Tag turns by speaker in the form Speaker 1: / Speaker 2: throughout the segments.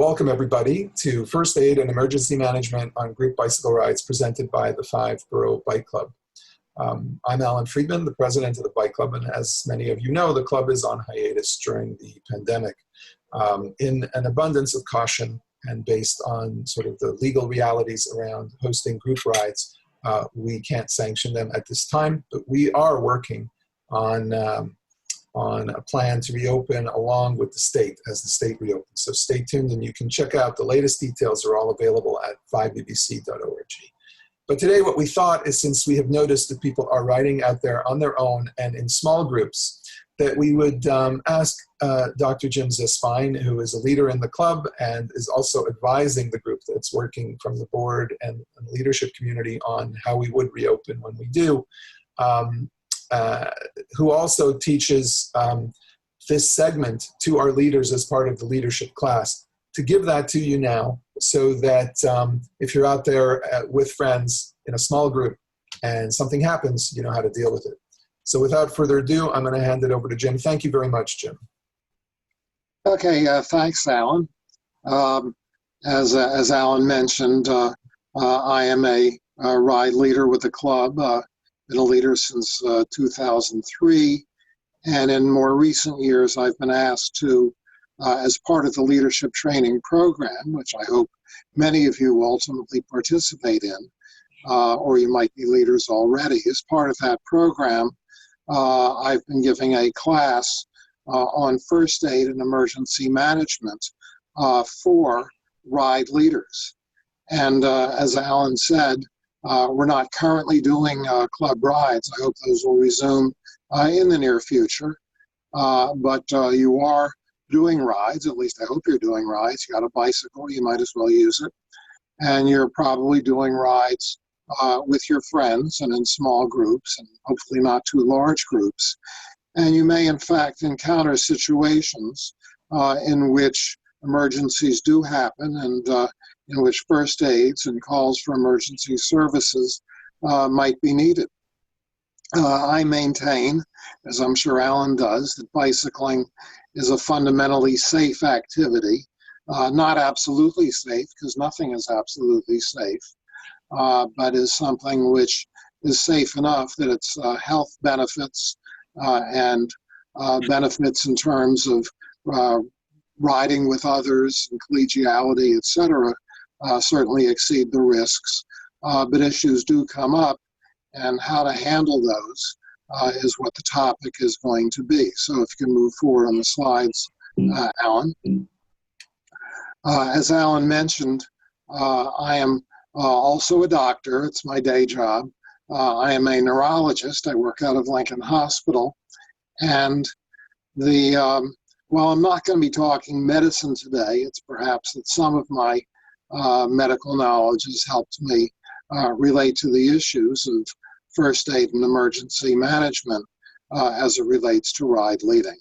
Speaker 1: Welcome everybody to First Aid and Emergency Management on Group Bicycle Rides presented by the Five Borough Bike Club. I'm Alan Friedman, the president of the Bike Club, and as many of you know, the club is on hiatus during the pandemic. In an abundance of caution and based on sort of the legal realities around hosting group rides, we can't sanction them at this time, but we are working on a plan to reopen along with the state as the state reopens. So stay tuned and you can check out the latest details are all available at 5bbc.org. But today what we thought is, since we have noticed that people are riding out there on their own and in small groups, that we would ask Dr. Jim Zisfein, who is a leader in the club and is also advising the group that's working from the board and leadership community on how we would reopen when we do, who also teaches this segment to our leaders as part of the leadership class, to give that to you now so that if you're out there with friends in a small group and something happens, you know how to deal with it. So without further ado, I'm going to hand it over to Jim. Thank you very much, Jim.
Speaker 2: Okay, thanks, Alan. As Alan mentioned, I am a ride leader with the club. Been a leader since 2003, and in more recent years I've been asked to, as part of the leadership training program, which I hope many of you will ultimately participate in, or you might be leaders already. As part of that program, I've been giving a class on first aid and emergency management for ride leaders. And as Alan said, we're not currently doing club rides. I hope those will resume in the near future. But you are doing rides, at least I hope you're doing rides. You got a bicycle, you might as well use it. And you're probably doing rides with your friends and in small groups, and hopefully not too large groups. And you may in fact encounter situations in which emergencies do happen and in which first aids and calls for emergency services might be needed. I maintain, as I'm sure Alan does, that bicycling is a fundamentally safe activity. Not absolutely safe, because nothing is absolutely safe, but is something which is safe enough that its health benefits and benefits in terms of riding with others and collegiality, etc., certainly exceed the risks. But issues do come up, and how to handle those is what the topic is going to be. So if you can move forward on the slides, Alan. As Alan mentioned, I am also a doctor. It's my day job. I am a neurologist. I work out of Lincoln Hospital. And while I'm not going to be talking medicine today, it's perhaps that some of my medical knowledge has helped me relate to the issues of first aid and emergency management as it relates to ride leading.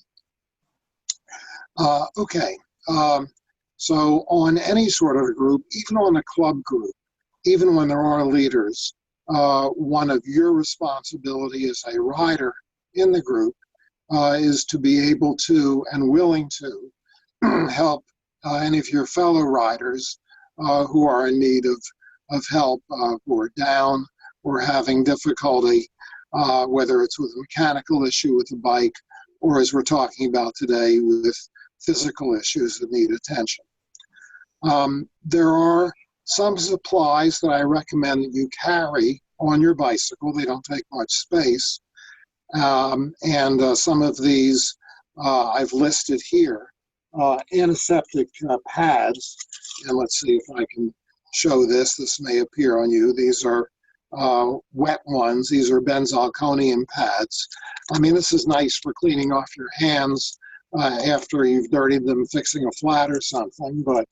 Speaker 2: So on any sort of a group, even on a club group, even when there are leaders, one of your responsibility as a rider in the group is to be able to and willing to help any of your fellow riders who are in need of help, who are down or having difficulty, whether it's with a mechanical issue with the bike, or as we're talking about today, with physical issues that need attention. There are some supplies that I recommend that you carry on your bicycle. They don't take much space. And some of these I've listed here. Antiseptic pads, and let's see if I can show this. This may appear on you. These are wet ones. These are benzalkonium pads. I mean, this is nice for cleaning off your hands after you've dirtied them fixing a flat or something, but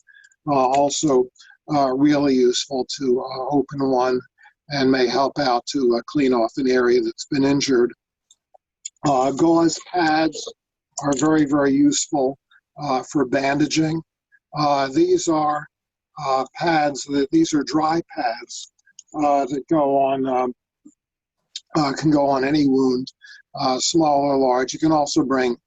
Speaker 2: also really useful to open one and may help out to clean off an area that's been injured. Gauze pads are very, very useful for bandaging. These are pads, these are dry pads that go on, can go on any wound, small or large. You can also bring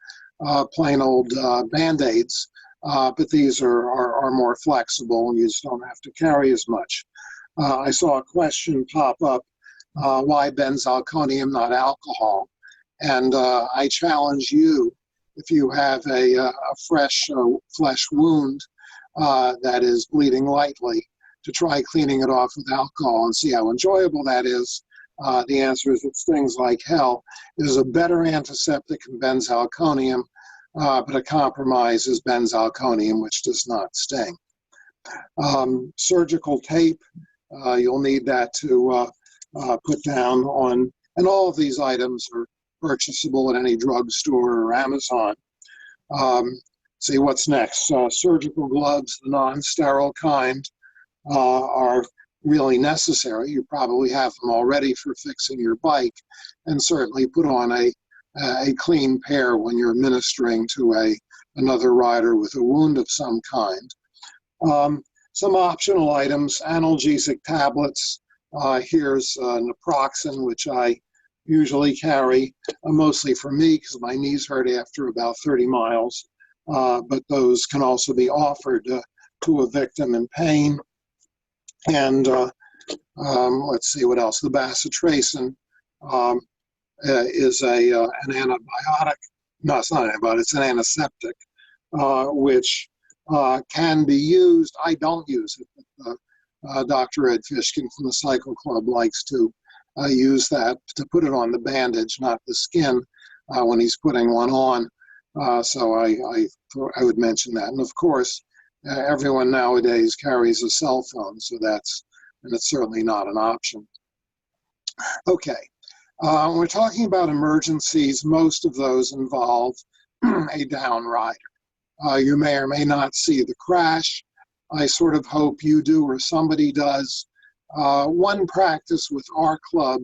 Speaker 2: plain old Band-Aids but these are more flexible and you just don't have to carry as much. I saw a question pop up, why benzalkonium, not alcohol? And I challenge you, if you have a fresh flesh wound that is bleeding lightly, to try cleaning it off with alcohol and see how enjoyable that is. The answer is it stings like hell. It is a better antiseptic than benzalkonium, but a compromise is benzalkonium, which does not sting. Surgical tape, you'll need that to put down on, and all of these items are purchasable at any drugstore or Amazon. See what's next. Surgical gloves, the non-sterile kind, are really necessary. You probably have them already for fixing your bike, and certainly put on a clean pair when you're ministering to another rider with a wound of some kind. Some optional items, analgesic tablets. Here's naproxen, which I usually carry, mostly for me because my knees hurt after about 30 miles, but those can also be offered to a victim in pain. And let's see what else. The bacitracin is an antibiotic. No, it's not an antibiotic. It's an antiseptic, which can be used. I don't use it, but Dr. Ed Fishkin from the Cycle Club likes to use that to put it on the bandage, not the skin, when he's putting one on. So I would mention that. And of course, everyone nowadays carries a cell phone, so and it's certainly not an option. Okay, when we're talking about emergencies, most of those involve a down rider. You may or may not see the crash. I sort of hope you do or somebody does. One practice with our club,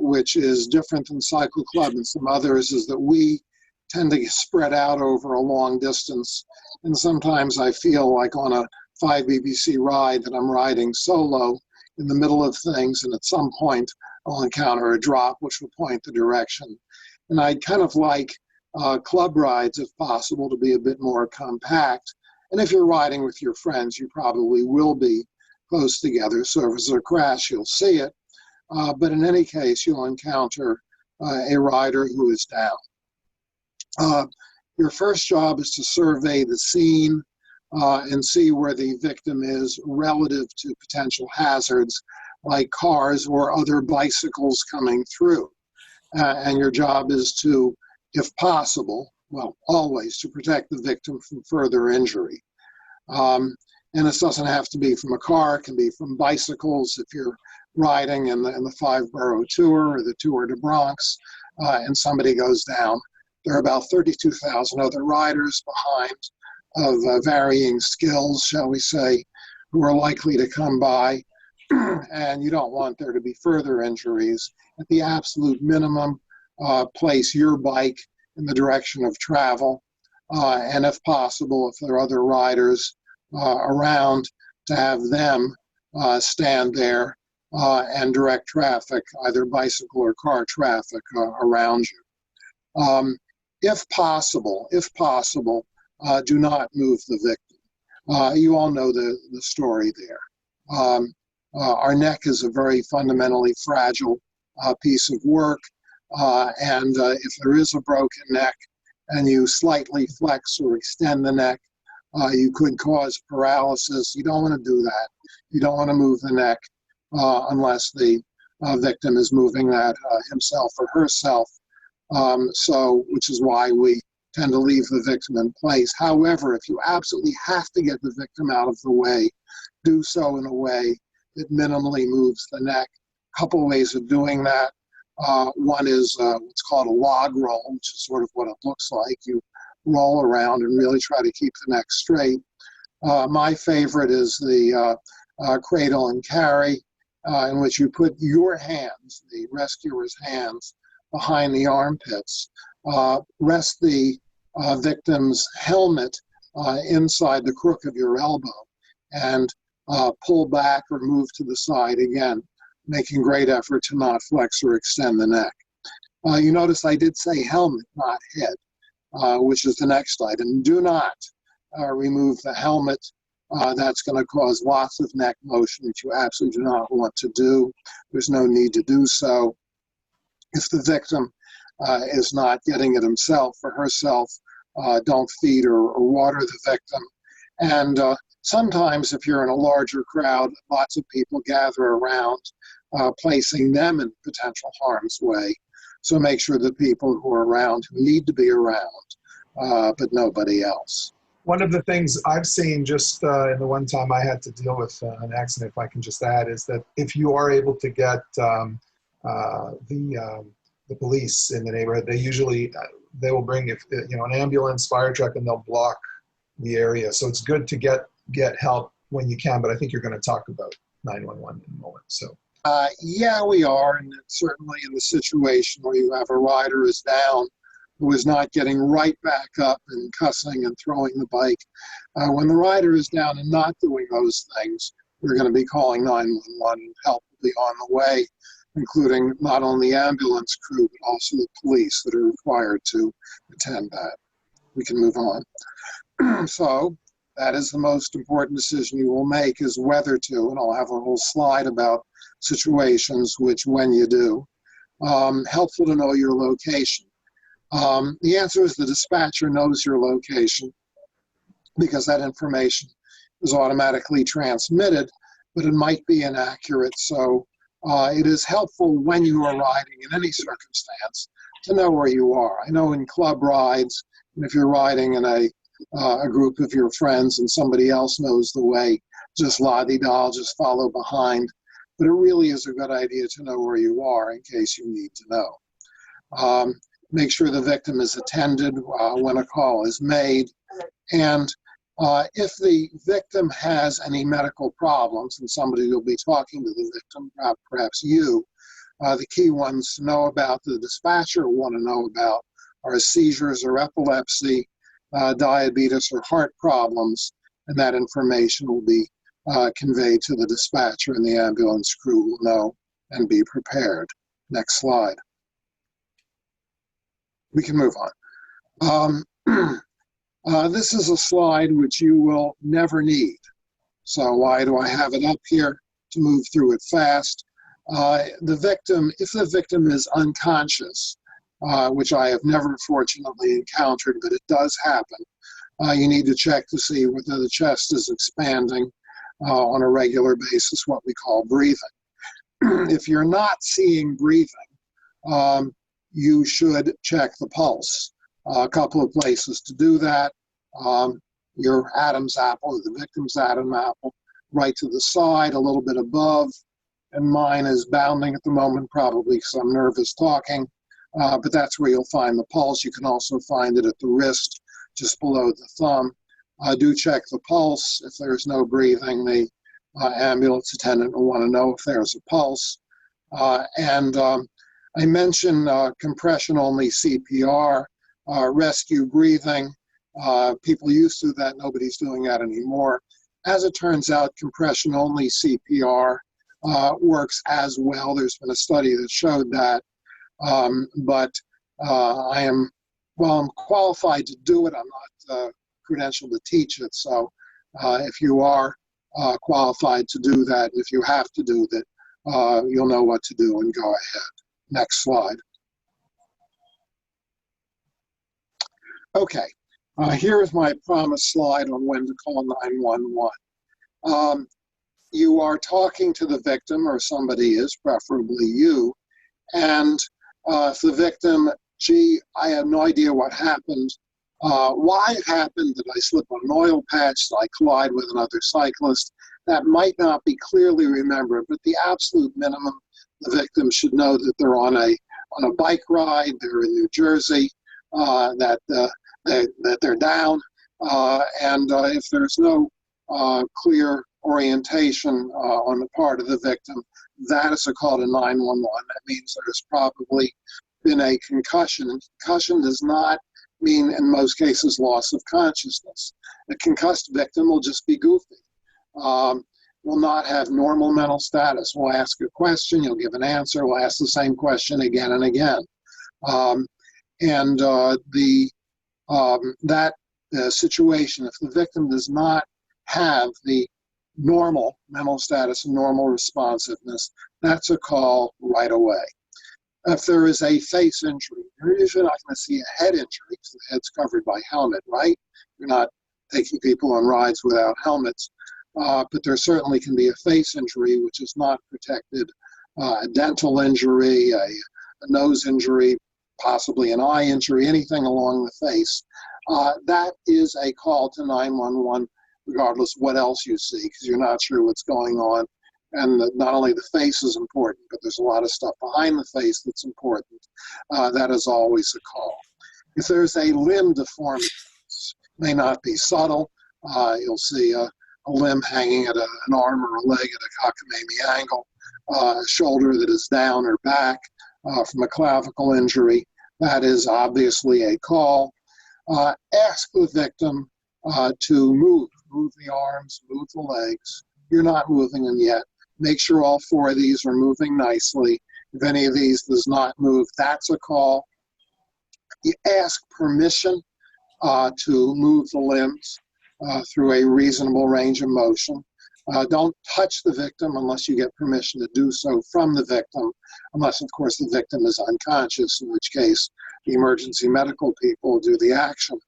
Speaker 2: which is different than Cycle Club and some others, is that we tend to spread out over a long distance. And sometimes I feel like on a 5 BBC ride that I'm riding solo in the middle of things, and at some point I'll encounter a drop which will point the direction. And I'd kind of like club rides, if possible, to be a bit more compact. And if you're riding with your friends, you probably will be close together. So if there's a crash, you'll see it. But in any case, you'll encounter a rider who is down. Your first job is to survey the scene and see where the victim is relative to potential hazards like cars or other bicycles coming through. And your job is to, if possible, well, always to protect the victim from further injury. And this doesn't have to be from a car, it can be from bicycles if you're riding in the 5-borough tour or the Tour de Bronx and somebody goes down. There are about 32,000 other riders behind of varying skills, shall we say, who are likely to come by, and you don't want there to be further injuries. At the absolute minimum, place your bike in the direction of travel, and if possible, if there are other riders around, to have them stand there and direct traffic, either bicycle or car traffic, around you. If possible, do not move the victim. You all know the story there. Our neck is a very fundamentally fragile piece of work, and if there is a broken neck and you slightly flex or extend the neck, you could cause paralysis. You don't want to do that. You don't want to move the neck unless the victim is moving that himself or herself. Which is why we tend to leave the victim in place. However, if you absolutely have to get the victim out of the way, do so in a way that minimally moves the neck. A couple ways of doing that. One is what's called a log roll, which is sort of what it looks like. You roll around and really try to keep the neck straight. My favorite is the cradle and carry, in which you put your hands, the rescuer's hands, behind the armpits, rest the victim's helmet inside the crook of your elbow, and pull back or move to the side again, making great effort to not flex or extend the neck. You notice I did say helmet, not head, which is the next item. Do not remove the helmet. That's going to cause lots of neck motion, which you absolutely do not want to do. There's no need to do so. If the victim is not getting it himself or herself, don't feed or water the victim. And sometimes if you're in a larger crowd, lots of people gather around, placing them in potential harm's way. So make sure the people who are around who need to be around, but nobody else.
Speaker 1: One of the things I've seen just in the one time I had to deal with an accident, if I can just add, is that if you are able to get the police in the neighborhood, they usually they will bring an ambulance, fire truck, and they'll block the area. So it's good to get help when you can. But I think you're going to talk about 911 in a moment. So.
Speaker 2: Yeah, we are, and certainly in the situation where you have a rider who's down, who is not getting right back up and cussing and throwing the bike. When the rider is down and not doing those things, we're going to be calling 911, and help will be on the way, including not only the ambulance crew, but also the police that are required to attend that. We can move on. So that is the most important decision you will make, is whether to, and I'll have a whole slide about situations which, when you do, helpful to know your location. The answer is the dispatcher knows your location because that information is automatically transmitted, but it might be inaccurate. So it is helpful when you are riding in any circumstance to know where you are. I know in club rides, and if you're riding in a group of your friends and somebody else knows the way, just la-di-da, just follow behind. But it really is a good idea to know where you are in case you need to know. Make sure the victim is attended when a call is made. And if the victim has any medical problems, and somebody will be talking to the victim, perhaps you, the key ones to know about, the dispatcher will want to know about, are seizures or epilepsy, diabetes or heart problems, and that information will be conveyed to the dispatcher, and the ambulance crew will know and be prepared. Next slide. We can move on. This is a slide which you will never need. So why do I have it up here? To move through it fast. The victim, if the victim is unconscious, which I have never fortunately encountered, but it does happen, you need to check to see whether the chest is expanding on a regular basis, what we call breathing. If you're not seeing breathing, you should check the pulse. A couple of places to do that. Your Adam's apple, or the victim's Adam's apple, right to the side, a little bit above, and mine is bounding at the moment, probably because I'm nervous talking, but that's where you'll find the pulse. You can also find it at the wrist, just below the thumb. Do check the pulse. If there's no breathing, the ambulance attendant will want to know if there's a pulse. I mentioned compression-only CPR, rescue breathing. People used to do that. Nobody's doing that anymore. As it turns out, compression-only CPR works as well. There's been a study that showed that. But I'm qualified to do it. I'm not credentialed to teach it. So if you are qualified to do that, if you have to do that, you'll know what to do and go ahead. Next slide. Okay, here is my promised slide on when to call 911. You are talking to the victim, or somebody is, preferably you, and if the victim, gee, I have no idea what happened. Why it happened? Did I slip on an oil patch? Did I collide with another cyclist? That might not be clearly remembered, but the absolute minimum, the victim should know that they're on a bike ride, they're in New Jersey, that they're down, and if there's no clear orientation on the part of the victim, that is a call to 911. That means there's probably been a concussion. And concussion does not mean, in most cases, loss of consciousness. A concussed victim will just be goofy. Will not have normal mental status. We'll ask a question, you'll give an answer, we'll ask the same question again and again. That situation, if the victim does not have the normal mental status and normal responsiveness, that's a call right away. If there is a face injury, you're usually not going to see a head injury because the head's covered by helmet, right? You're not taking people on rides without helmets. But there certainly can be a face injury which is not protected, a dental injury, a nose injury, possibly an eye injury, anything along the face. That is a call to 911, regardless what else you see, because you're not sure what's going on. And not only the face is important, but there's a lot of stuff behind the face that's important. That is always a call. If there's a limb deformity, it may not be subtle. You'll see a limb hanging at an arm or a leg at a cockamamie angle, a shoulder that is down or back from a clavicle injury. That is obviously a call. Ask the victim to move the arms, move the legs. You're not moving them yet. Make sure all four of these are moving nicely. If any of these does not move, that's a call. You ask permission to move the limbs through a reasonable range of motion. Don't touch the victim unless you get permission to do so from the victim, unless, of course, the victim is unconscious, in which case the emergency medical people do the action.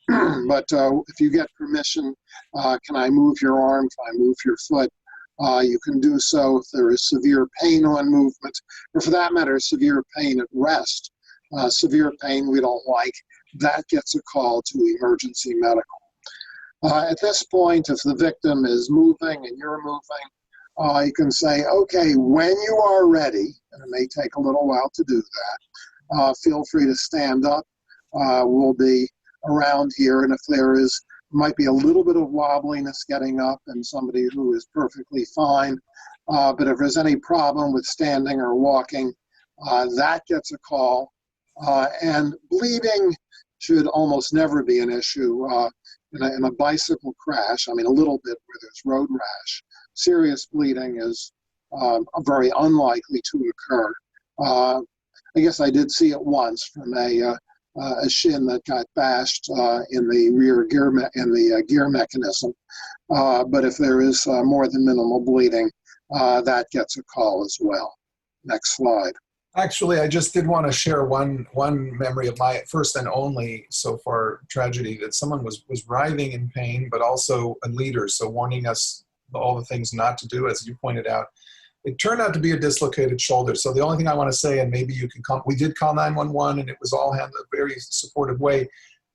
Speaker 2: But if you get permission, can I move your arm? Can I move your foot? You can do so if there is severe pain on movement, or for that matter, severe pain at rest. Severe pain we don't like, that gets a call to emergency medical. At this point, if the victim is moving and you're moving, you can say, okay, when you are ready, and it may take a little while to do that, feel free to stand up. We'll be around here, and if there might be a little bit of wobbliness getting up and somebody who is perfectly fine, but if there's any problem with standing or walking, that gets a call. And bleeding should almost never be an issue. In a bicycle crash, I mean, a little bit where there's road rash, serious bleeding is very unlikely to occur. I guess I did see it once from a shin that got bashed in the rear gear gear mechanism. But if there is more than minimal bleeding, that gets a call as well. Next slide.
Speaker 1: Actually, I just did want to share one memory of my first and only so far tragedy, that someone was writhing in pain, but also a leader, so warning us all the things not to do, as you pointed out. It turned out to be a dislocated shoulder. So the only thing I want to say, and maybe you can come, we did call 911 and it was all handled in a very supportive way,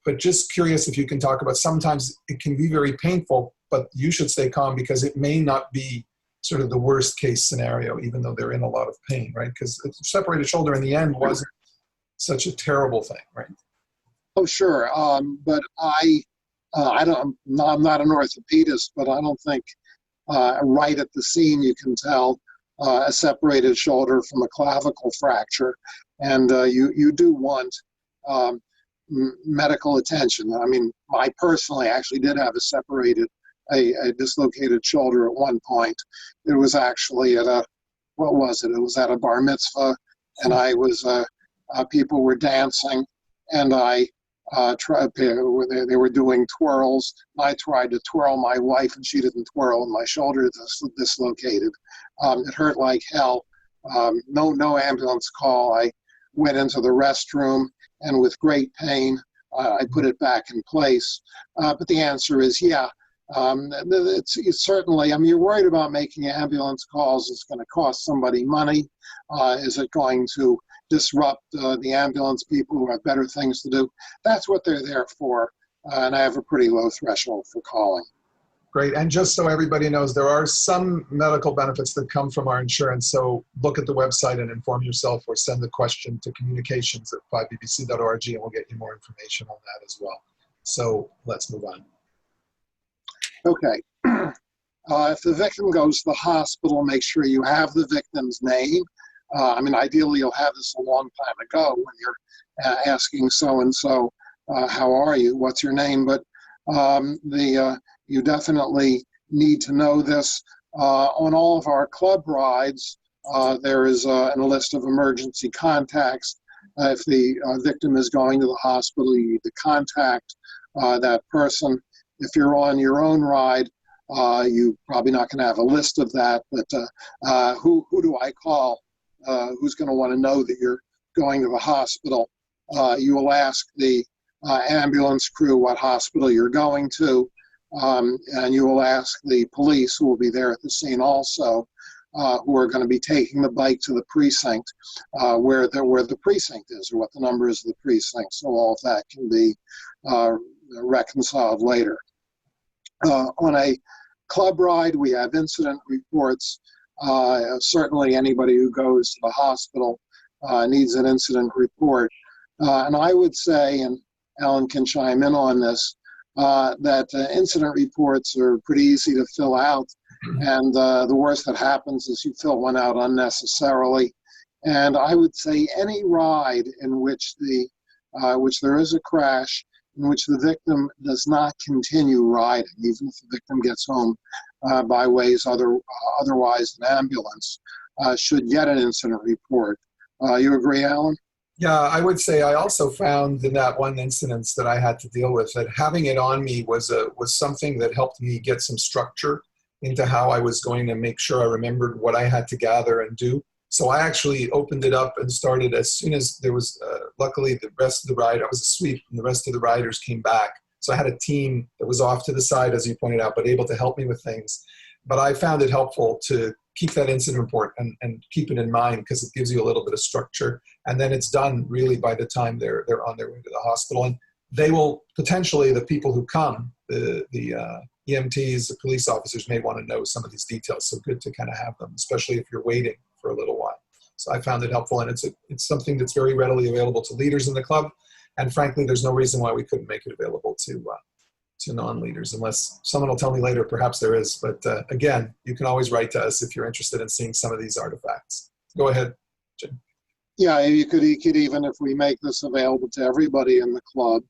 Speaker 1: but just curious if you can talk about, sometimes it can be very painful, but you should stay calm because it may not be sort of the worst case scenario, even though they're in a lot of pain, right? Because a separated shoulder in the end wasn't such a terrible thing, right?
Speaker 2: Oh, sure. But I'm not an orthopedist, but I don't think right at the scene you can tell a separated shoulder from a clavicle fracture. And you do want medical attention. I mean, I personally actually did have a dislocated shoulder at one point. It was actually at It was at a bar mitzvah, and I was, people were dancing, and they were doing twirls. I tried to twirl my wife, and she didn't twirl, and my shoulder dislocated. It hurt like hell. No ambulance call. I went into the restroom, and with great pain, I put it back in place. But the answer is, yeah. It's certainly, I mean, you're worried about making ambulance calls. It's going to cost somebody money. Is it going to disrupt the ambulance people who have better things to do? That's what they're there for. And I have a pretty low threshold for calling.
Speaker 1: Great. And just so everybody knows, there are some medical benefits that come from our insurance. So look at the website and inform yourself, or send the question to communications@5bbc.org and we'll get you more information on that as well. So let's move on.
Speaker 2: Okay. If the victim goes to the hospital, make sure you have the victim's name. I mean, ideally, you'll have this a long time ago when you're asking so-and-so, how are you? What's your name? But you definitely need to know this. On all of our club rides, there is a list of emergency contacts. If the victim is going to the hospital, you need to contact that person. If you're on your own ride, you're probably not going to have a list of that, but who do I call? Who's going to want to know that you're going to the hospital? You will ask the ambulance crew what hospital you're going to, and you will ask the police, who will be there at the scene also, who are going to be taking the bike to the precinct, where the precinct is, or what the number is of the precinct. So all of that can be reconciled later. On a club ride, we have incident reports. Certainly anybody who goes to the hospital needs an incident report. And I would say, and Alan can chime in on this, that incident reports are pretty easy to fill out. And the worst that happens is you fill one out unnecessarily. And I would say any ride in which there is a crash, in which the victim does not continue riding, even if the victim gets home by ways otherwise than ambulance, should get an incident report. You agree, Alan?
Speaker 1: Yeah, I would say I also found in that one incident that I had to deal with that having it on me was something that helped me get some structure into how I was going to make sure I remembered what I had to gather and do. So I actually opened it up and started as soon as there was, luckily the rest of the ride, I was asleep and the rest of the riders came back. So I had a team that was off to the side, as you pointed out, but able to help me with things. But I found it helpful to keep that incident report and keep it in mind because it gives you a little bit of structure. And then it's done really by the time they're on their way to the hospital. And they will potentially, the people who come, the EMTs, the police officers may want to know some of these details. So good to kind of have them, especially if you're waiting for a little while. So I found it helpful, and it's something that's very readily available to leaders in the club. And frankly, there's no reason why we couldn't make it available to non-leaders, unless someone will tell me later, perhaps there is. But again, you can always write to us if you're interested in seeing some of these artifacts. Go ahead, Jim.
Speaker 2: Yeah, you could even, if we make this available to everybody in the club,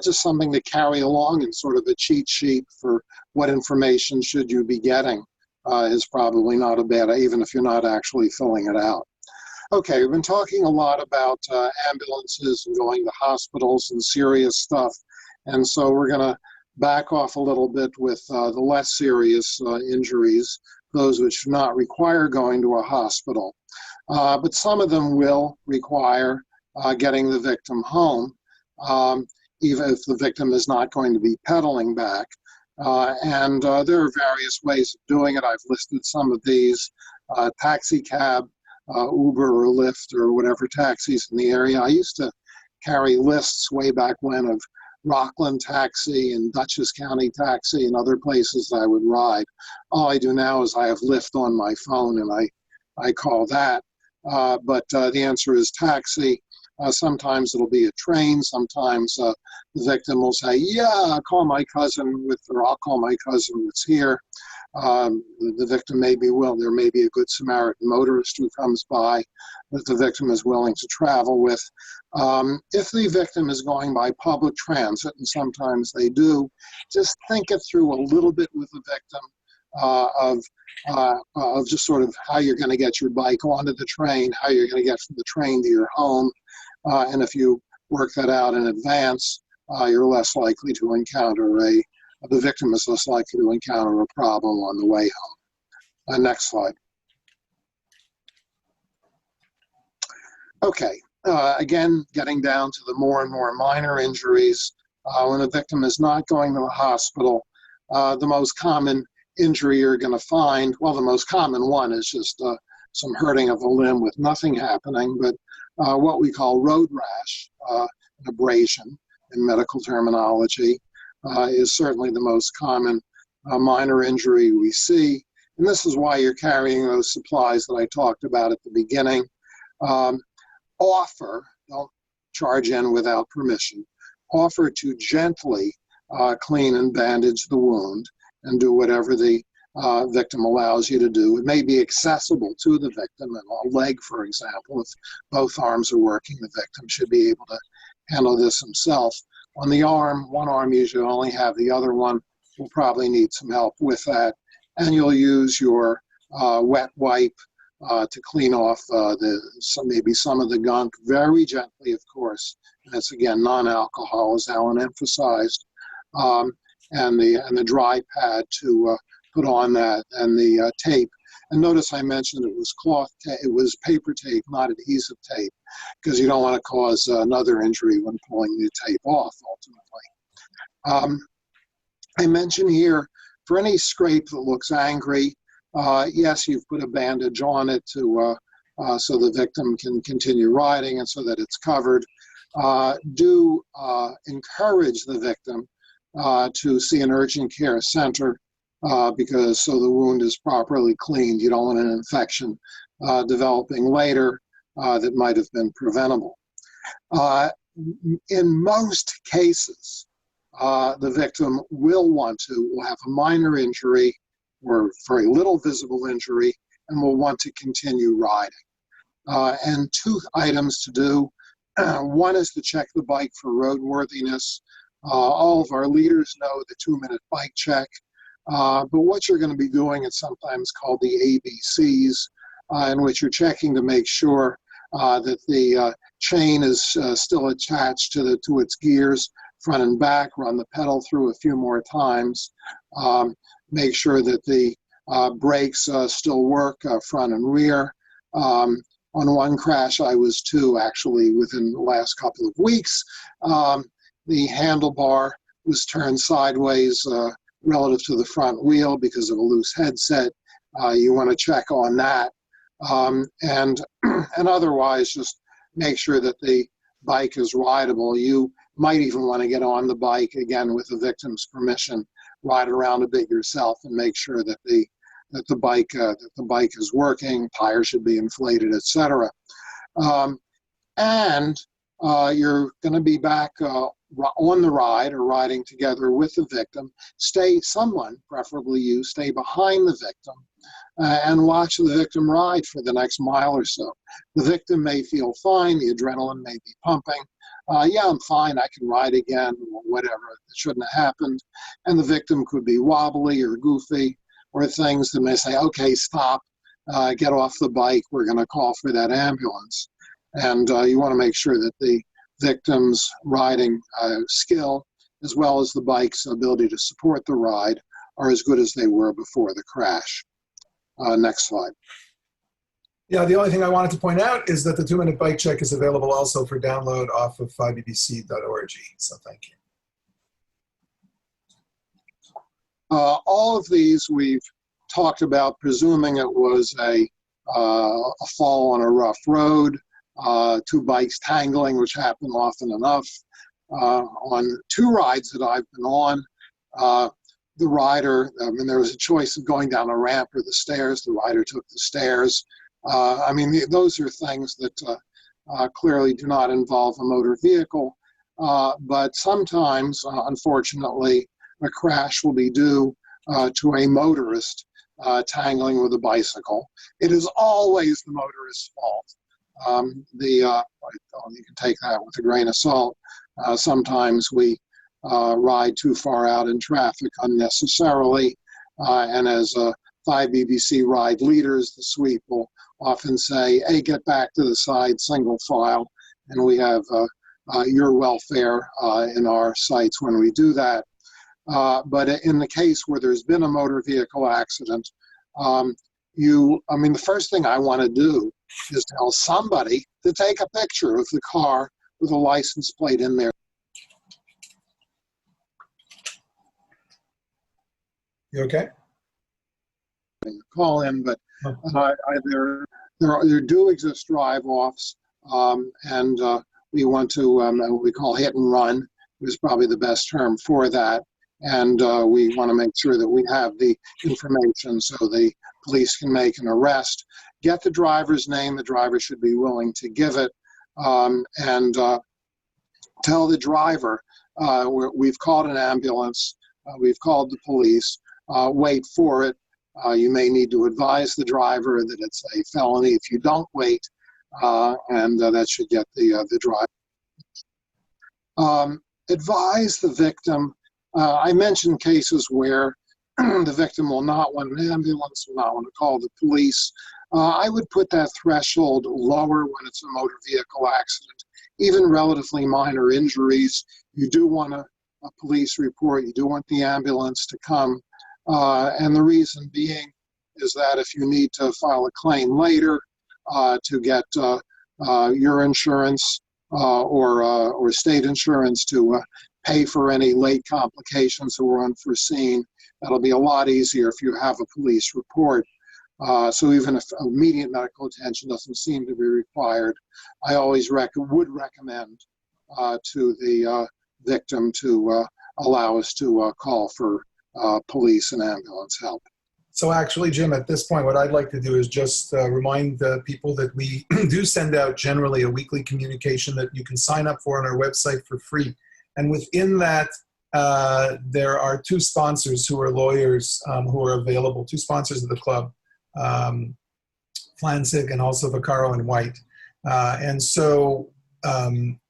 Speaker 2: just something to carry along in sort of a cheat sheet for what information should you be getting is probably not a bad, even if you're not actually filling it out. Okay, we've been talking a lot about ambulances and going to hospitals and serious stuff. And so we're going to back off a little bit with the less serious injuries, those which do not require going to a hospital. But some of them will require getting the victim home, even if the victim is not going to be pedaling back. And there are various ways of doing it. I've listed some of these: taxi cab, Uber or Lyft or whatever taxis in the area. I used to carry lists way back when of Rockland Taxi and Dutchess County Taxi and other places I would ride. All I do now is I have Lyft on my phone and I call that. But the answer is taxi. Sometimes it'll be a train. Sometimes the victim will say, yeah, I'll call my cousin or I'll call my cousin that's here. The victim may be there may be a good Samaritan motorist who comes by that the victim is willing to travel with. If the victim is going by public transit, and sometimes they do, just think it through a little bit with the victim of just sort of how you're going to get your bike onto the train, how you're going to get from the train to your home. And if you work that out in advance, you're less likely to encounter the victim is less likely to encounter a problem on the way home. Next slide. Okay, again, getting down to the more and more minor injuries. When a victim is not going to the hospital, the most common injury you're going to find, well, the most common one is just some hurting of a limb with nothing happening, but what we call road rash, an abrasion in medical terminology, is certainly the most common minor injury we see. And this is why you're carrying those supplies that I talked about at the beginning. Offer, don't charge in without permission, offer to gently clean and bandage the wound and do whatever the victim allows you to do. It may be accessible to the victim, and a leg, for example, if both arms are working, the victim should be able to handle this himself. On the arm, one arm usually only have, the other one will probably need some help with that. And you'll use your wet wipe to clean off maybe some of the gunk, very gently, of course. That's again non-alcohol, as Alan emphasized, and the dry pad to put on that, and the tape. And notice I mentioned it was it was paper tape, not adhesive tape, because you don't want to cause another injury when pulling the tape off, ultimately. I mentioned here, for any scrape that looks angry, yes, you've put a bandage on it to so the victim can continue riding and so that it's covered. Do encourage the victim to see an urgent care center because so the wound is properly cleaned. You don't want an infection developing later that might have been preventable. In most cases, the victim will have a minor injury or very little visible injury and will want to continue riding. And two items to do. One is to check the bike for roadworthiness. All of our leaders know the 2-minute bike check. But what you're going to be doing is sometimes called the ABCs, in which you're checking to make sure that the chain is still attached to its gears, front and back. Run the pedal through a few more times. Make sure that the brakes still work, front and rear. On one crash, I was two actually within the last couple of weeks. The handlebar was turned sideways relative to the front wheel because of a loose headset. You want to check on that. And otherwise, just make sure that the bike is rideable. You might even want to get on the bike, again, with the victim's permission, ride around a bit yourself and make sure that the bike is working, tires should be inflated, etc. And you're going to be back on the ride or riding together with the victim. Someone, preferably you, stay behind the victim and watch the victim ride for the next mile or so. The victim may feel fine, the adrenaline may be pumping. Yeah, I'm fine, I can ride again, or whatever, it shouldn't have happened. And the victim could be wobbly or goofy, or things that may say, okay, stop, get off the bike, we're going to call for that ambulance. And you want to make sure that the victim's riding skill, as well as the bike's ability to support the ride, are as good as they were before the crash. Next slide.
Speaker 1: Yeah, the only thing I wanted to point out is that the 2-minute bike check is available also for download off of 5bbc.org, so thank you.
Speaker 2: All of these we've talked about, presuming it was a fall on a rough road, two bikes tangling, which happen often enough. On two rides that I've been on, the rider, there was a choice of going down a ramp or the stairs. The rider took the stairs. Those are things that clearly do not involve a motor vehicle, but sometimes, unfortunately, a crash will be due to a motorist tangling with a bicycle. It is always the motorist's fault. You can take that with a grain of salt. Sometimes we ride too far out in traffic unnecessarily, and as 5BBC ride leaders, the sweep will often say, hey, get back to the side, single file, and we have your welfare in our sights when we do that. But in the case where there's been a motor vehicle accident, the first thing I want to do is tell somebody to take a picture of the car with a license plate in there.
Speaker 1: You okay?
Speaker 2: Call in, but there do exist drive-offs, and we want to, what we call hit and run is probably the best term for that. And we want to make sure that we have the information so the police can make an arrest. Get the driver's name. The driver should be willing to give it. And tell the driver, we've called an ambulance. We've called the police. Wait for it. You may need to advise the driver that it's a felony if you don't wait. And that should get the driver. Advise the victim. I mentioned cases where the victim will not want an ambulance, will not want to call the police. I would put that threshold lower when it's a motor vehicle accident. even relatively minor injuries, you do want a police report. You do want the ambulance to come. And the reason being is that if you need to file a claim later to get your insurance or state insurance to pay for any late complications that were unforeseen, that'll be a lot easier if you have a police report. So even if immediate medical attention doesn't seem to be required, I always would recommend to the victim to allow us to call for police and ambulance help.
Speaker 1: So actually, Jim, at this point, what I'd like to do is just remind people that we do send out generally a weekly communication that you can sign up for on our website for free. And within that, there are two sponsors who are lawyers who are available, two sponsors of the club, Flansig and also Vaccaro and White. And so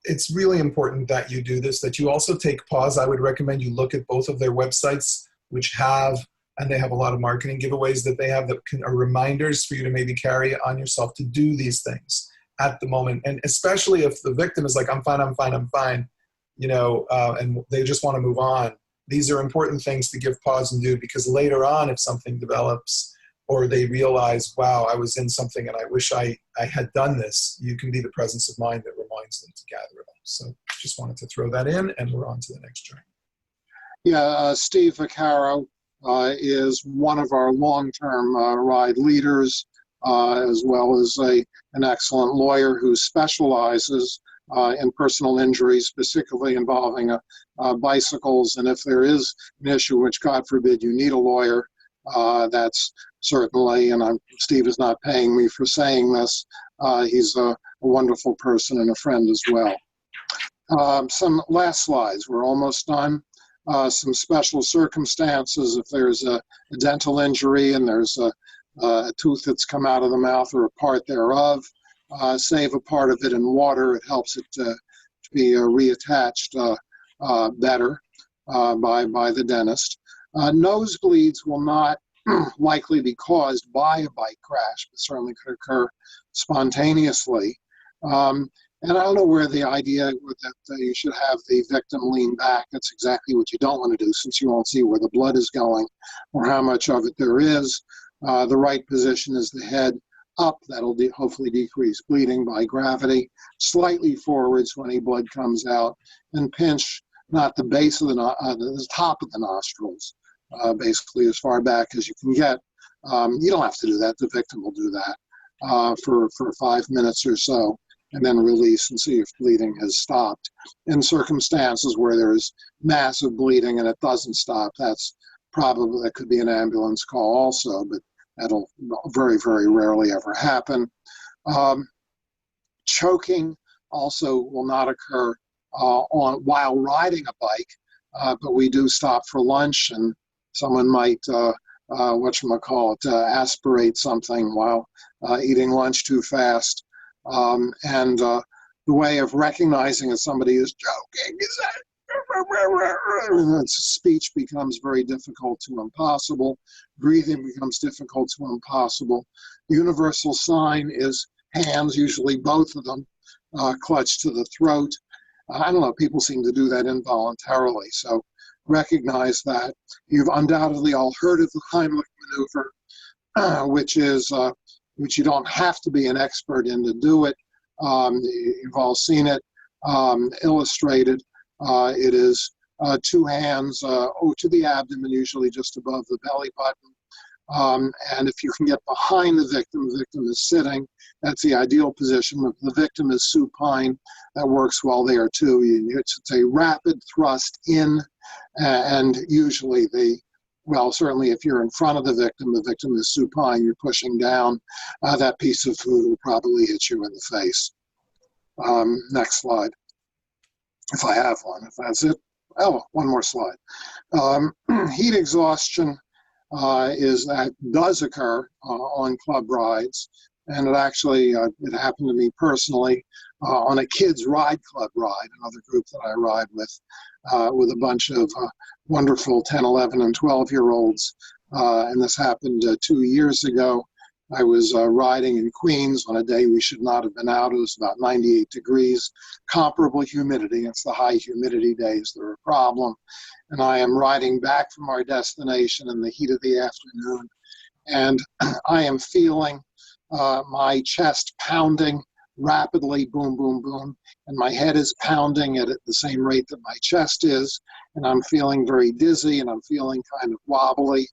Speaker 1: it's really important that you do this, that you also take pause. I would recommend you look at both of their websites, which have, and they have a lot of marketing giveaways that they have that are reminders for you to maybe carry on yourself to do these things at the moment. And especially if the victim is like, I'm fine, I'm fine, I'm fine, you know, and they just want to move on. These are important things to give pause and do, because later on, if something develops or they realize, wow, I was in something and I wish I had done this, you can be the presence of mind that reminds them to gather it up. So just wanted to throw that in, and we're on to the next journey.
Speaker 2: Yeah, Steve Vaccaro is one of our long-term ride leaders, as well as an excellent lawyer who specializes in personal injuries, particularly involving bicycles. And if there is an issue, which God forbid you need a lawyer, that's certainly, and Steve is not paying me for saying this, he's a wonderful person and a friend as well. Some last slides, we're almost done. Some special circumstances, if there's a dental injury and there's a tooth that's come out of the mouth or a part thereof, save a part of it in water. It helps it to be reattached better by the dentist. Nosebleeds will not likely be caused by a bike crash, but certainly could occur spontaneously. And I don't know where the idea that you should have the victim lean back. That's exactly what you don't want to do, since you won't see where the blood is going or how much of it there is. The right position is the head up. That'll hopefully decrease bleeding by gravity. Slightly forwards when any blood comes out, and pinch not the base of the top of the nostrils, basically as far back as you can get. You don't have to do that. The victim will do that for 5 minutes or so, and then release and see if bleeding has stopped. In circumstances where there's massive bleeding and it doesn't stop, that could be an ambulance call also, but that'll very, very rarely ever happen. Choking also will not occur while riding a bike, but we do stop for lunch, and someone might aspirate something while eating lunch too fast. And the way of recognizing that somebody is joking is that speech becomes very difficult to impossible. Breathing becomes difficult to impossible. The universal sign is hands, usually both of them, clutched to the throat. I don't know, people seem to do that involuntarily, so recognize that. You've undoubtedly all heard of the Heimlich maneuver, which you don't have to be an expert in to do it. You've all seen it illustrated. It is two hands to the abdomen, usually just above the belly button. And if you can get behind the victim is sitting, that's the ideal position. If the victim is supine, that works well there too. It's a rapid thrust in, and usually certainly if you're in front of the victim is supine, you're pushing down, that piece of food will probably hit you in the face. Next slide, if I have one, if that's it. Oh, one more slide. Heat exhaustion does occur on club rides, and it actually, it happened to me personally on a kids ride club ride, another group that I ride with a bunch of wonderful 10, 11, and 12-year-olds. And this happened 2 years ago. I was riding in Queens on a day we should not have been out. It was about 98 degrees, comparable humidity. It's the high humidity days that are a problem. And I am riding back from our destination in the heat of the afternoon. And I am feeling my chest pounding rapidly, boom, boom, boom. And my head is pounding at the same rate that my chest is. And I'm feeling very dizzy and I'm feeling kind of wobbly.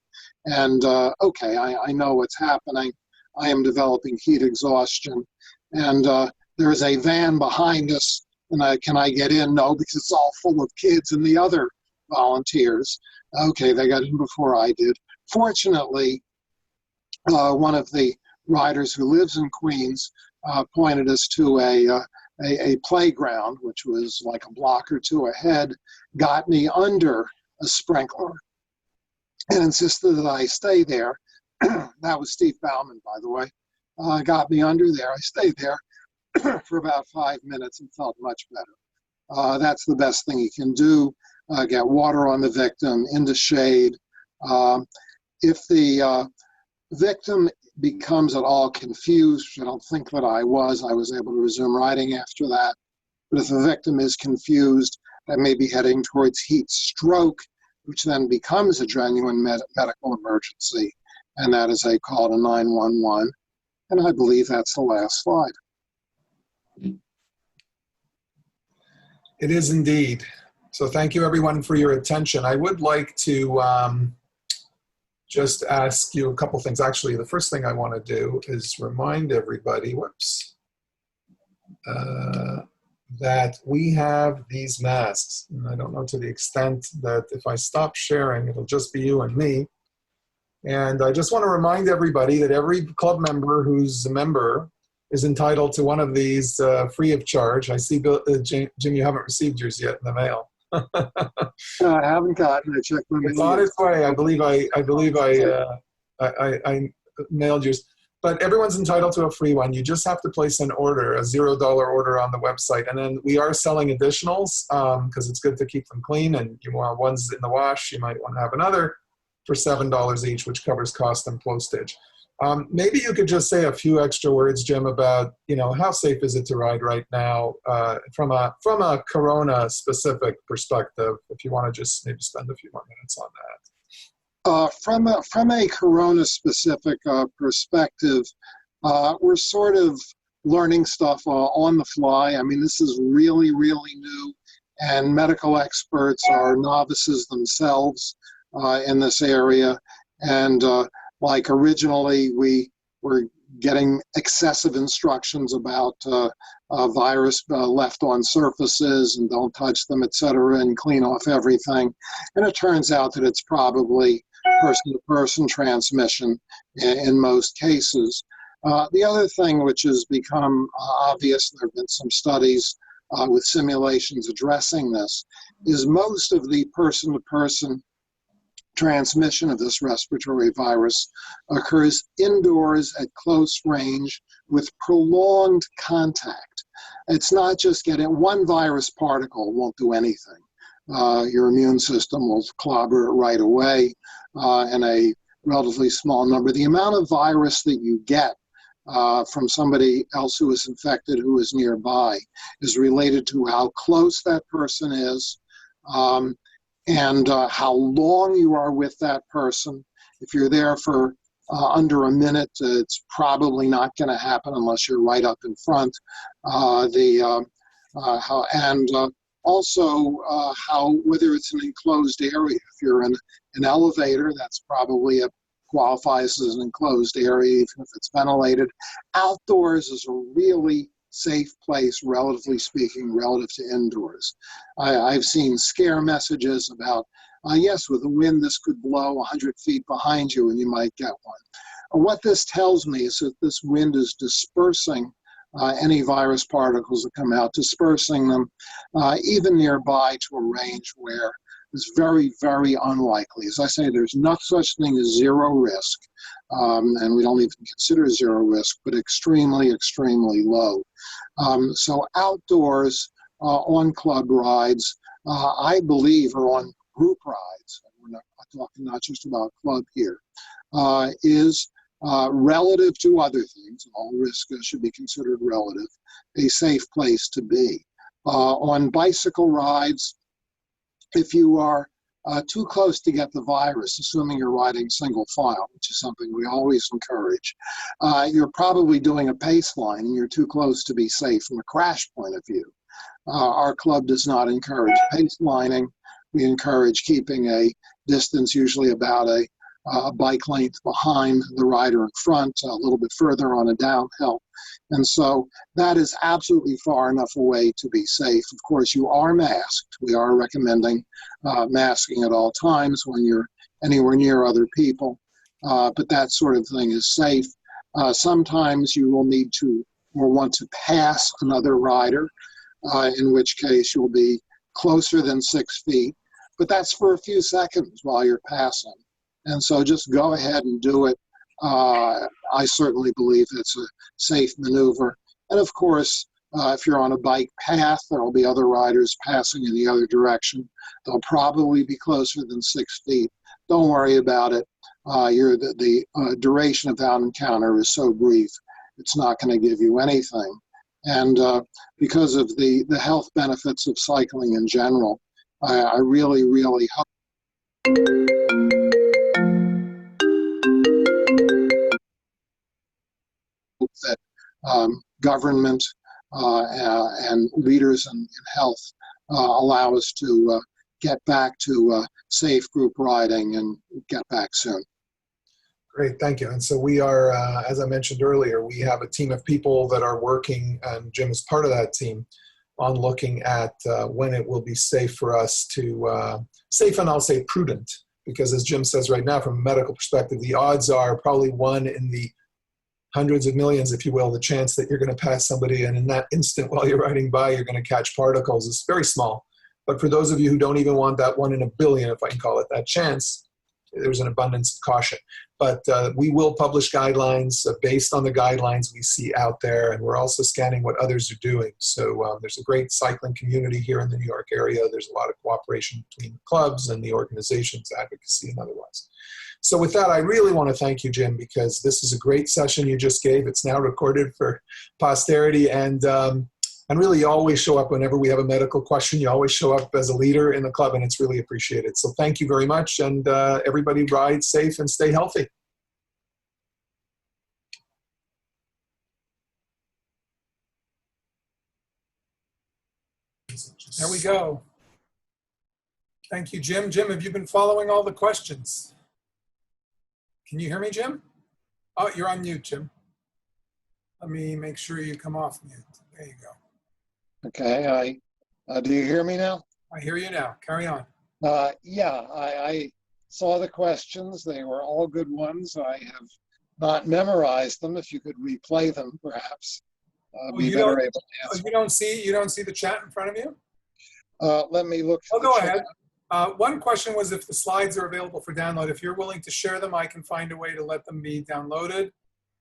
Speaker 2: And okay, I know what's happening. I am developing heat exhaustion. And there's a van behind us. And can I get in? No, because it's all full of kids and the other volunteers. Okay, they got in before I did. Fortunately, one of the riders who lives in Queens pointed us to a playground, which was like a block or two ahead, got me under a sprinkler and insisted that I stay there. That was Steve Bauman, by the way. Got me under there. I stayed there for about 5 minutes and felt much better. That's the best thing you can do. Get water on the victim, into shade. If the victim becomes at all confused, which I don't think that I was able to resume riding after that. But if the victim is confused, that may be heading towards heat stroke, which then becomes a genuine medical emergency. And that is a call to 911. And I believe that's the last slide.
Speaker 1: It is indeed. So thank you everyone for your attention. I would like to just ask you a couple things. Actually, the first thing I want to do is remind everybody, that we have these masks. And I don't know to the extent that if I stop sharing, it'll just be you and me. And I just want to remind everybody that every club member who's a member is entitled to one of these free of charge. I see, Jim, you haven't received yours yet in the mail.
Speaker 2: No, I haven't gotten it. I checked my mail.
Speaker 1: It's on its way. I believe I mailed yours. But everyone's entitled to a free one. You just have to place an order, a $0 order on the website. And then we are selling additionals because it's good to keep them clean. And you want one's in the wash, you might want to have another for $7 each, which covers cost and postage. Maybe you could just say a few extra words, Jim, about how safe is it to ride right now from a Corona-specific perspective. If you want to just maybe spend a few more minutes on that.
Speaker 2: From a Corona-specific perspective, we're sort of learning stuff on the fly. I mean, this is really, really new, and medical experts are novices themselves in this area. And like originally, we were getting excessive instructions about virus left on surfaces and don't touch them, et cetera, and clean off everything. And it turns out that it's probably person-to-person transmission in most cases. The other thing which has become obvious, there have been some studies with simulations addressing this, is most of the person-to-person transmission of this respiratory virus occurs indoors at close range with prolonged contact. It's not just getting one virus particle won't do anything. Your immune system will clobber it right away in a relatively small number. The amount of virus that you get from somebody else who is infected who is nearby is related to how close that person is, and how long you are with that person. If you're there for under a minute, it's probably not going to happen unless you're right up in front. Also how whether it's an enclosed area. If you're in an elevator, that's probably qualifies as an enclosed area, even if it's ventilated. Outdoors is a really safe place, relatively speaking, relative to indoors. I've seen scare messages about, yes, with the wind, this could blow 100 feet behind you and you might get one. What this tells me is that this wind is dispersing any virus particles that come out, dispersing them even nearby to a range where it's very, very unlikely. As I say, there's not such thing as zero risk, and we don't even consider zero risk, but extremely, extremely low. So outdoors on club rides, I believe, or on group rides, we're not talking not just about club here, is relative to other things, all risk should be considered relative, a safe place to be. On bicycle rides, if you are too close to get the virus, assuming you're riding single file, which is something we always encourage, you're probably doing a pace line and you're too close to be safe from a crash point of view. Our club does not encourage pace lining. We encourage keeping a distance, usually about a bike length behind the rider in front, a little bit further on a downhill. And so that is absolutely far enough away to be safe. Of course, you are masked. We are recommending masking at all times when you're anywhere near other people, but that sort of thing is safe. Sometimes you will need to or want to pass another rider, in which case you'll be closer than 6 feet, but that's for a few seconds while you're passing. And so just go ahead and do it. I certainly believe it's a safe maneuver. And of course, if you're on a bike path, there will be other riders passing in the other direction. They'll probably be closer than 6 feet. Don't worry about it. The duration of that encounter is so brief, it's not going to give you anything. And because of the health benefits of cycling in general, I really, really hope that government and leaders in health allow us to get back to safe group riding and get back soon.
Speaker 1: Great, thank you. And so we are, as I mentioned earlier, we have a team of people that are working, and Jim is part of that team, on looking at when it will be safe for us to, safe and I'll say prudent, because as Jim says right now, from a medical perspective, the odds are probably 1 in the hundreds of millions, if you will, the chance that you're going to pass somebody and in that instant while you're riding by, you're going to catch particles is very small. But for those of you who don't even want that 1 in a billion, if I can call it that chance, there's an abundance of caution. But we will publish guidelines based on the guidelines we see out there, and we're also scanning what others are doing. So there's a great cycling community here in the New York area. There's a lot of cooperation between the clubs and the organizations, advocacy and otherwise. So with that, I really want to thank you, Jim, because this is a great session you just gave. It's now recorded for posterity, and really you always show up whenever we have a medical question. You always show up as a leader in the club, and it's really appreciated. So thank you very much, and everybody ride safe and stay healthy. There we go. Thank you, Jim. Jim, have you been following all the questions? Can you hear me, Jim? Oh, you're on mute, Jim. Let me make sure you come off mute. There you go.
Speaker 2: Okay, do you hear me now?
Speaker 1: I hear you now. Carry on.
Speaker 2: Yeah, I saw the questions. They were all good ones. I have not memorized them. If you could replay them, perhaps, be better able to answer.
Speaker 1: You don't see the chat in front of you?
Speaker 2: Let me look.
Speaker 1: Oh, go ahead. One question was if the slides are available for download. If you're willing to share them, I can find a way to let them be downloaded.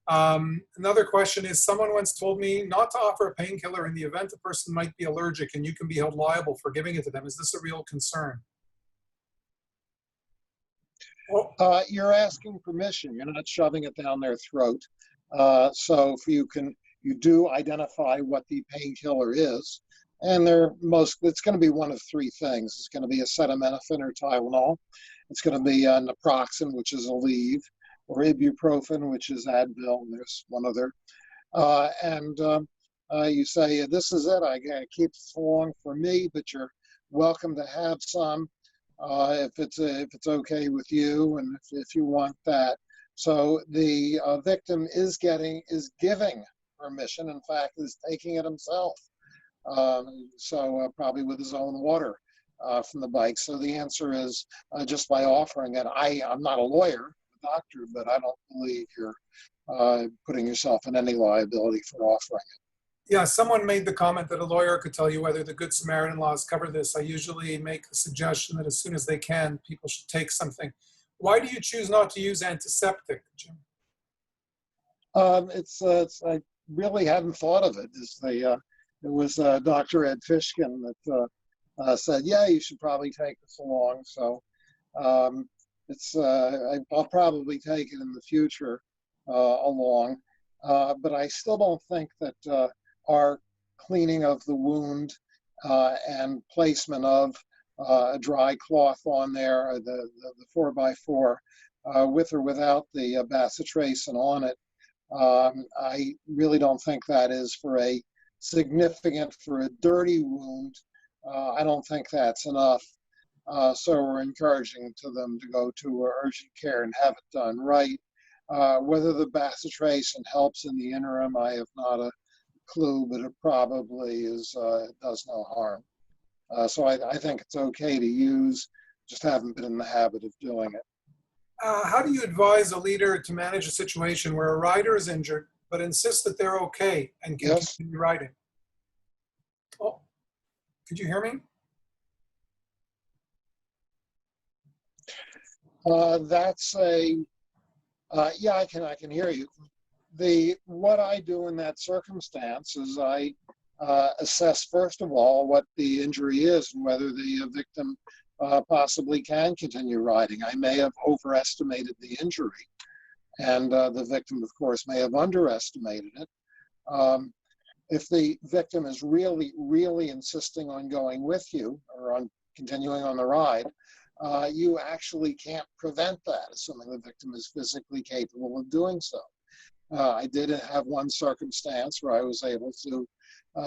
Speaker 1: Another question is, someone once told me not to offer a painkiller in the event a person might be allergic and you can be held liable for giving it to them. Is this a real concern?
Speaker 2: Well, you're asking permission. You're not shoving it down their throat. So if you do identify what the painkiller is, and it's going to be one of 3 things. It's going to be acetaminophen or Tylenol. It's going to be naproxen, which is Aleve, or ibuprofen, which is Advil. And there's one other. You say, this is it. I keep this along for me, but you're welcome to have some if it's okay with you, and if you want that. So the victim is giving permission. In fact, is taking it himself. Probably with his own water from the bike. So the answer is just by offering it. I'm not a lawyer, a doctor, but I don't believe you're putting yourself in any liability for offering it.
Speaker 1: Yeah, someone made the comment that a lawyer could tell you whether the Good Samaritan laws cover this. I usually make the suggestion that as soon as they can, people should take something. Why do you choose not to use antiseptic, Jim?
Speaker 2: I really hadn't thought of it. It was Dr. Ed Fishkin that said, yeah, you should probably take this along. So I'll probably take it in the future. along. But I still don't think that our cleaning of the wound and placement of a dry cloth on there, the 4x4, with or without the bacitracin on it, I really don't think that is for a dirty wound. I don't think that's enough. So we're encouraging to them to go to urgent care and have it done right. Whether the bacitracin helps in the interim, I have not a clue, but it probably is, it does no harm. So I think it's okay to use, just haven't been in the habit of doing it.
Speaker 1: How do you advise a leader to manage a situation where a rider is injured but insists that they're okay and can
Speaker 2: Yes,
Speaker 1: continue riding? Oh, could you hear me?
Speaker 2: that's yeah, I can hear you. What I do in that circumstance is I assess, first of all, what the injury is and whether the victim possibly can continue riding. I may have overestimated the injury, and the victim, of course, may have underestimated it. If the victim is really, really insisting on going with you or on continuing on the ride, you actually can't prevent that, assuming the victim is physically capable of doing so. I did have one circumstance where I was able to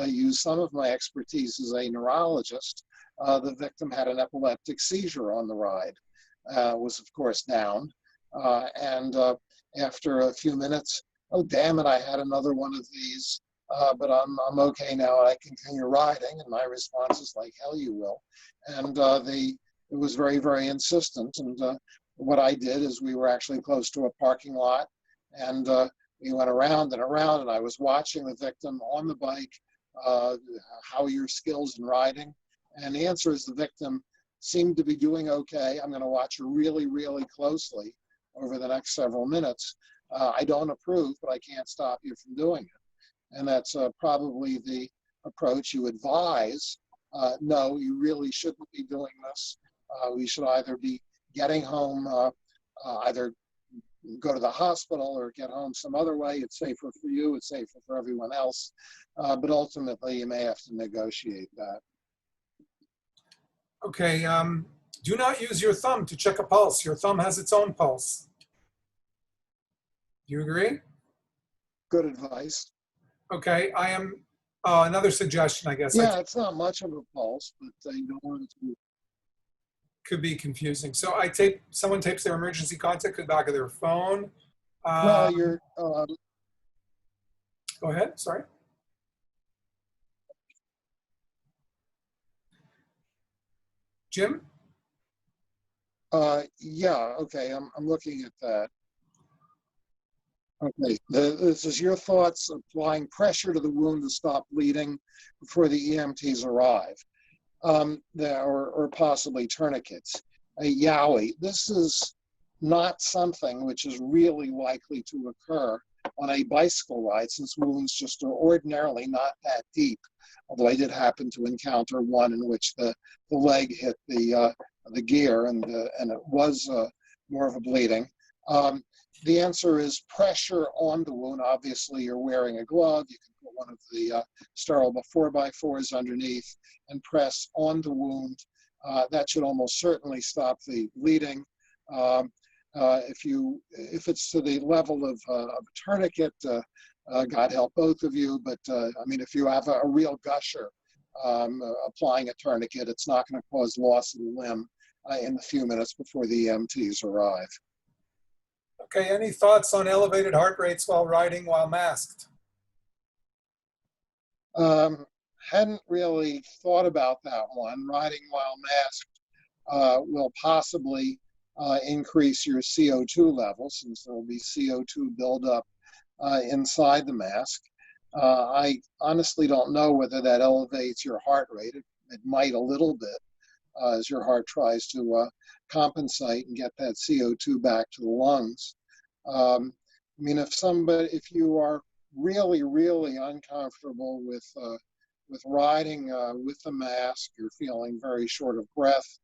Speaker 2: use some of my expertise as a neurologist. The victim had an epileptic seizure on the ride, was of course downed, and after a few minutes, oh damn it, I had another one of these, but I'm okay now, I continue riding, and my response is like, hell you will. And it was very, very insistent, and what I did is we were actually close to a parking lot, and we went around and around, and I was watching the victim on the bike, how are your skills in riding? And the answer is the victim seemed to be doing okay. I'm going to watch her really, really closely over the next several minutes. I don't approve, but I can't stop you from doing it. And that's probably the approach you advise. No, you really shouldn't be doing this. We should either be getting home, either go to the hospital or get home some other way. It's safer for you, it's safer for everyone else. But ultimately, you may have to negotiate that.
Speaker 1: Okay, do not use your thumb to check a pulse. Your thumb has its own pulse. Do you agree?
Speaker 2: Good advice.
Speaker 1: Okay, I am, another suggestion, I guess.
Speaker 2: Yeah, it's not much of a pulse, but you don't want it to be.
Speaker 1: Could be confusing. So someone tapes their emergency contact to the back of their phone.
Speaker 2: Well, you're.
Speaker 1: Go ahead, sorry. Jim?
Speaker 2: Yeah, okay, I'm looking at that. Okay, this is your thoughts applying pressure to the wound to stop bleeding before the EMTs arrive, or possibly tourniquets. Yowie, this is not something which is really likely to occur on a bicycle ride, since wounds just are ordinarily not that deep. Although I did happen to encounter one in which the leg hit the gear, and it was more of a bleeding. The answer is pressure on the wound. Obviously, you're wearing a glove. You can put one of the sterile 4x4s underneath and press on the wound. That should almost certainly stop the bleeding. If it's to the level of a tourniquet, God help both of you. But I mean, if you have a real gusher, applying a tourniquet, it's not going to cause loss of the limb in the few minutes before the EMTs arrive.
Speaker 1: Okay, any thoughts on elevated heart rates while riding while masked?
Speaker 2: Hadn't really thought about that one. Riding while masked will possibly increase your CO2 levels, since there will be CO2 buildup inside the mask. I honestly don't know whether that elevates your heart rate. It might a little bit as your heart tries to compensate and get that CO2 back to the lungs. I mean, if you are really, really uncomfortable with riding with the mask, you're feeling very short of breath,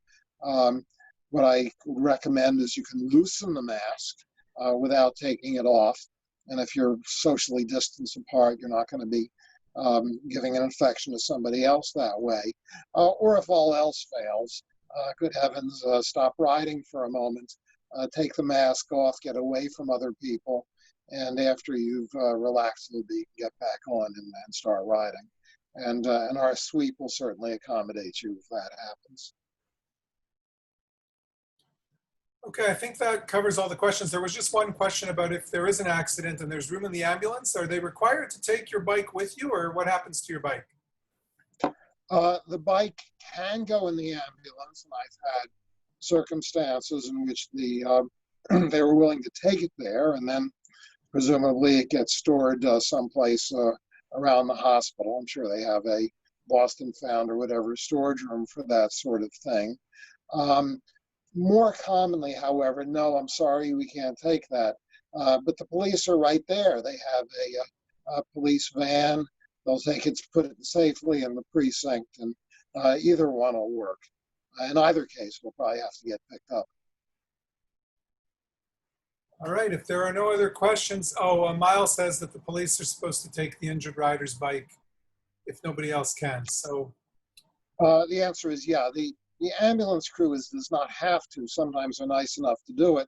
Speaker 2: what I would recommend is you can loosen the mask without taking it off. And if you're socially distanced apart, you're not going to be giving an infection to somebody else that way. Or if all else fails, good heavens, stop riding for a moment, take the mask off, get away from other people, and after you've relaxed a little bit, you can get back on and start riding. And our sweep will certainly accommodate you if that happens.
Speaker 1: Okay, I think that covers all the questions. There was just one question about if there is an accident and there's room in the ambulance, are they required to take your bike with you, or what happens to your bike?
Speaker 2: The bike can go in the ambulance, and I've had circumstances in which they were willing to take it there, and then presumably it gets stored someplace around the hospital. I'm sure they have a lost and found or whatever storage room for that sort of thing. More commonly, however, no, I'm sorry, we can't take that. But the police are right there. They have a police van. They'll take it, put it safely in the precinct, and either one will work. In either case, we'll probably have to get picked up.
Speaker 1: All right, if there are no other questions, Miles says that the police are supposed to take the injured rider's bike if nobody else can, so.
Speaker 2: The answer is yeah. The ambulance crew does not have to. Sometimes they're nice enough to do it,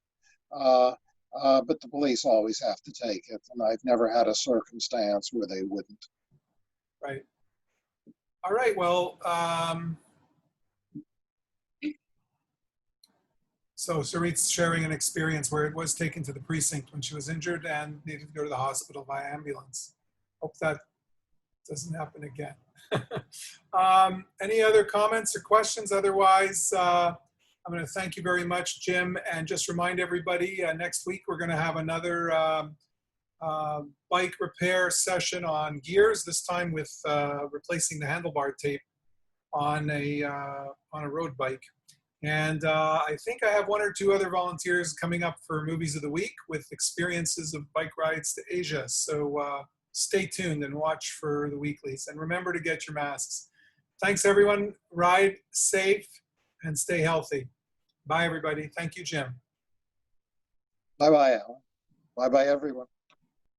Speaker 2: but the police always have to take it, and I've never had a circumstance where they wouldn't.
Speaker 1: Right. All right, well, so Sarit's sharing an experience where it was taken to the precinct when she was injured and needed to go to the hospital by ambulance. Hope that doesn't happen again. Any other comments or questions? Otherwise, I'm going to thank you very much, Jim, and just remind everybody next week we're going to have another bike repair session on gears, this time with replacing the handlebar tape on a road bike. And I think I have one or two other volunteers coming up for Movies of the Week with experiences of bike rides to Asia. So stay tuned and watch for the weeklies. And remember to get your masks. Thanks, everyone. Ride safe and stay healthy. Bye, everybody. Thank you, Jim.
Speaker 2: Bye-bye, Alan. Bye-bye, everyone.